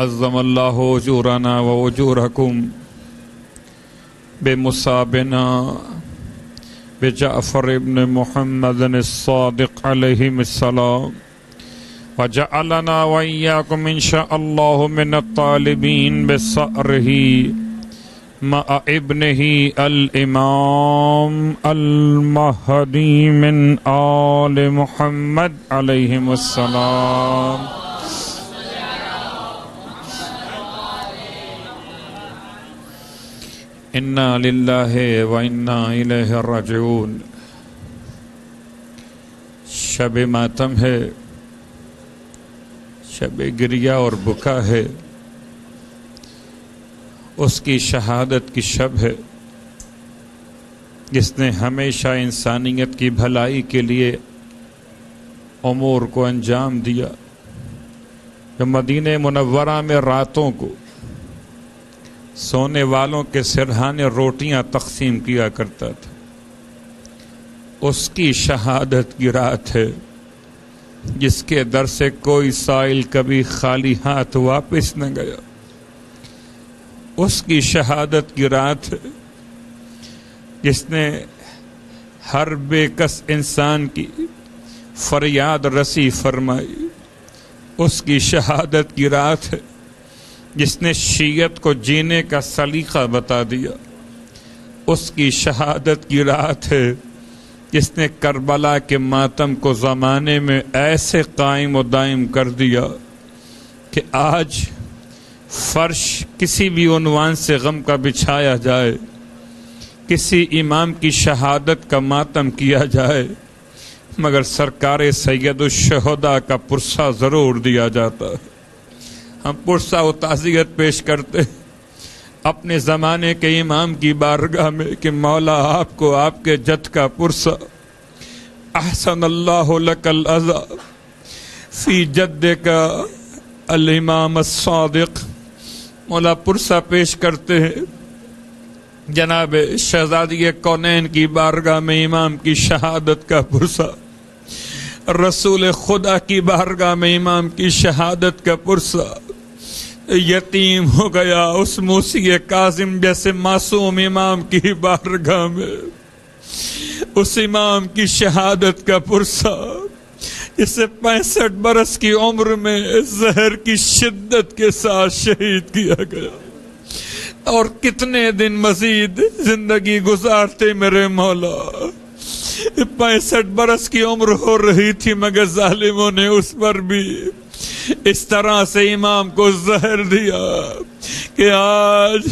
عظم اللہ اجورنا و اجورکم بمصابنا بجعفر ابن محمد الصادق علیہ السلام وجعلنا وإياكم إن شاء الله من الطالبين بثأره مع ابنه الإمام المهدي من آل محمد عليهم السلام. انا للہ و انا الیہ راجعون. شب ماتم ہے، شب گریہ اور بکا ہے، اس کی شہادت کی شب ہے جس نے ہمیشہ انسانیت کی بھلائی کے لیے امور کو انجام دیا، جو مدینہ منورہ میں راتوں کو سونے والوں کے سرہانے روٹیاں تقسیم کیا کرتا تھا. اس کی شہادت کی رات ہے جس کے در سے کوئی سائل کبھی خالی ہاتھ واپس نہ گیا. اس کی شہادت کی رات ہے جس نے ہر بے کس انسان کی فریاد رسی فرمائی. اس کی شہادت کی رات ہے جس نے شیعت کو جینے کا سلیقہ بتا دیا. اس کی شہادت کی رات ہے جس نے کربلا کے ماتم کو زمانے میں ایسے قائم و دائم کر دیا کہ آج فرش کسی بھی عنوان سے غم کا بچھایا جائے، کسی امام کی شہادت کا ماتم کیا جائے، مگر سرکار سید الشہداء کا پرسہ ضرور دیا جاتا ہے. ہم پرسہ و تعزیت پیش کرتے اپنے زمانے کے امام کی بارگاہ میں کہ مولا آپ کو آپ کے جد کا پرسہ احسن اللہ لک العزا فی جد کا الامام الصادق. مولا پرسہ پیش کرتے ہیں جناب شہزادی کونین کی بارگاہ میں امام کی شہادت کا پرسہ، رسول خدا کی بارگاہ میں امام کی شہادت کا پرسہ. یتیم ہو گیا اس موسی کاظم جیسے معصوم امام کی بارگاہ میں اس امام کی شہادت کا پرسہ جسے 65 برس کی عمر میں زہر کی شدت کے ساتھ شہید کیا گیا. اور کتنے دن مزید زندگی گزارتے میرے مولا. 65 برس کی عمر ہو رہی تھی مگر ظالموں نے اس پر بھی اس طرح سے امام کو زہر دیا کہ آج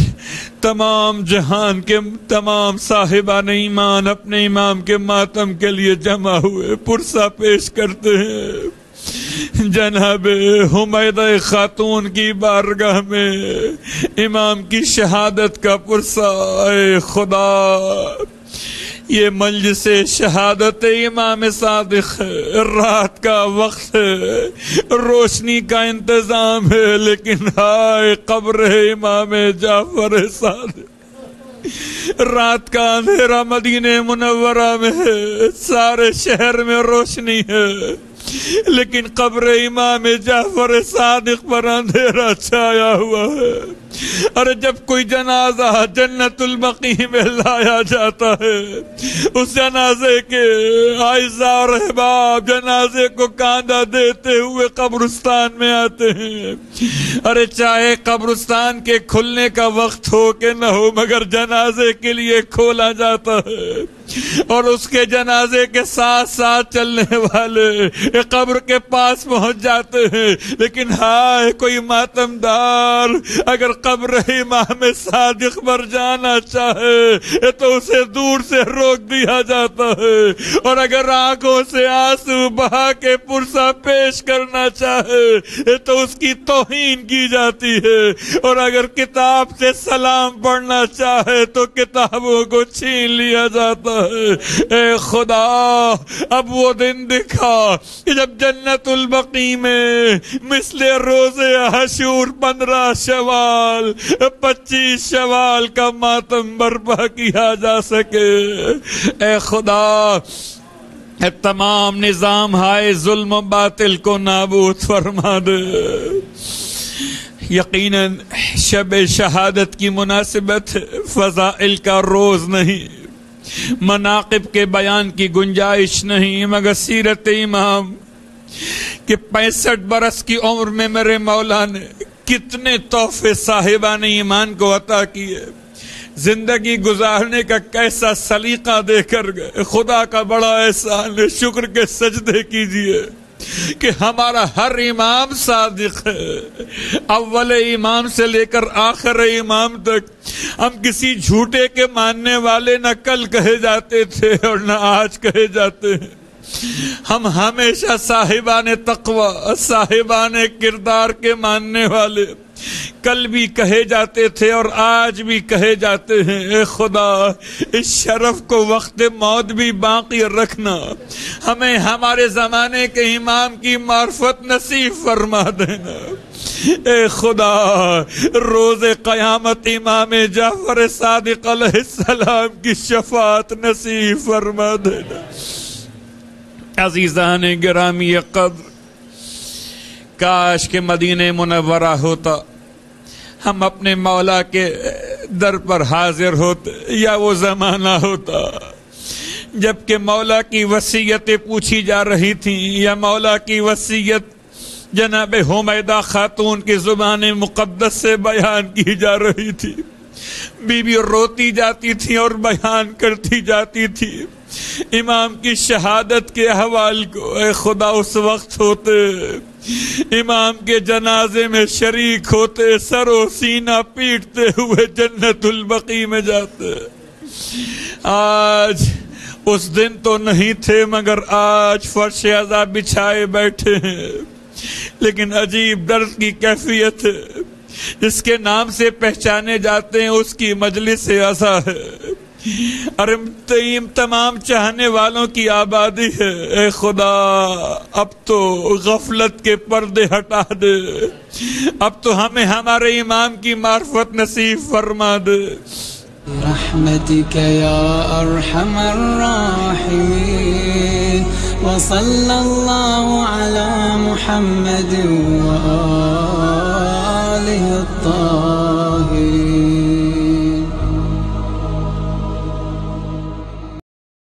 تمام جہان کے تمام صاحبان ایمان اپنے امام کے ماتم کے لیے جمع ہوئے پرسہ پیش کرتے ہیں. جناب حمیدہ خاتون کی بارگاہ میں امام کی شہادت کا پرسہ. اے خدا، یہ مجلس شہادت امام صادق ہے، رات کا وقت ہے، روشنی کا انتظام ہے، لیکن ہائے قبر امام جعفر صادق. رات کا اندھیرا مدینہ منورہ میں ہے، سارے شہر میں روشنی ہے، لیکن قبر امام جعفر صادق پر اندھیرا چھایا ہوا ہے. اور جب کوئی جنازہ جنت البقیع میں لایا جاتا ہے، اس جنازے کے اعزاء اور احباب جنازے کو کاندھا دیتے ہوئے قبرستان میں آتے ہیں. ارے چاہے قبرستان کے کھلنے کا وقت ہو کہ نہ ہو، مگر جنازے کے لیے کھولا جاتا ہے. اور اس کے جنازے کے ساتھ ساتھ چلنے والے قبر کے پاس پہنچ جاتے ہیں. لیکن ہائے کوئی ماتم دار اگر قبر امام صادق پر جانا چاہے تو اسے دور سے روک دیا جاتا ہے، اور اگر آنکھوں سے آنسو بہا کے پرسہ پیش کرنا چاہے تو اس کی توہین کی جاتی ہے، اور اگر کتاب سے سلام پڑھنا چاہے تو کتابوں کو چھین لیا جاتا ہے. اے خدا، اب وہ دن دکھا کہ جب جنت البقیع میں مثل روز عاشور 15 شوال 25 شوال کا ماتم برپا کیا جا سکے. اے خدا، تمام نظام ہائے ظلم و باطل کو نابود فرما دے. یقیناً شب شہادت کی مناسبت فضائل کا روز نہیں، مناقب کے بیان کی گنجائش نہیں، مگر سیرت امام کہ 65 برس کی عمر میں میرے مولا نے کتنے تحفے صاحبان ایمان کو عطا کیے، زندگی گزارنے کا کیسا سلیقہ دے کر گئے۔ خدا کا بڑا احسان ہے، شکر کے سجدے کیجئے کہ ہمارا ہر امام صادق ہے، اول امام سے لے کر آخر امام تک ہم کسی جھوٹے کے ماننے والے نہ کل کہے جاتے تھے اور نہ آج کہے جاتے ہیں۔ ہم ہمیشہ صاحبان تقوی، صاحبان کردار کے ماننے والے کل بھی کہے جاتے تھے اور آج بھی کہے جاتے ہیں۔ اے خدا، اس شرف کو وقت موت بھی باقی رکھنا، ہمیں ہمارے زمانے کے امام کی معرفت نصیب فرما دینا۔ اے خدا، روز قیامت امام جعفر صادق علیہ السلام کی شفاعت نصیب فرما دینا۔ عزیزان گرامی قدر، کاش کہ مدینہ منورہ ہوتا، ہم اپنے مولا کے در پر حاضر ہوتے، یا وہ زمانہ ہوتا جبکہ مولا کی وصیتیں پوچھی جا رہی تھیں، یا مولا کی وصیت جناب حمیدہ خاتون کی زبان مقدس سے بیان کی جا رہی تھی۔ بی بی روتی جاتی تھی اور بیان کرتی جاتی تھی امام کی شہادت کے احوال کو۔ اے خدا، اس وقت ہوتے امام کے جنازے میں شریک ہوتے، سر و سینہ پیٹتے ہوئے جنت البقیع میں جاتے۔ آج اس دن تو نہیں تھے، مگر آج فرش عزا بچھائے بیٹھے ہیں، لیکن عجیب درد کی کیفیت ہے، جس کے نام سے پہچانے جاتے ہیں اس کی مجلس عزا ہے، اور تمام چاہنے والوں کی آبادی ہے۔ اے خدا، اب تو غفلت کے پردے ہٹا دے، اب تو ہمیں ہمارے امام کی معرفت نصیب فرما دے۔ برحمتك يا أرحم الراحمين، وصلى الله على محمد وآله الطاهرين۔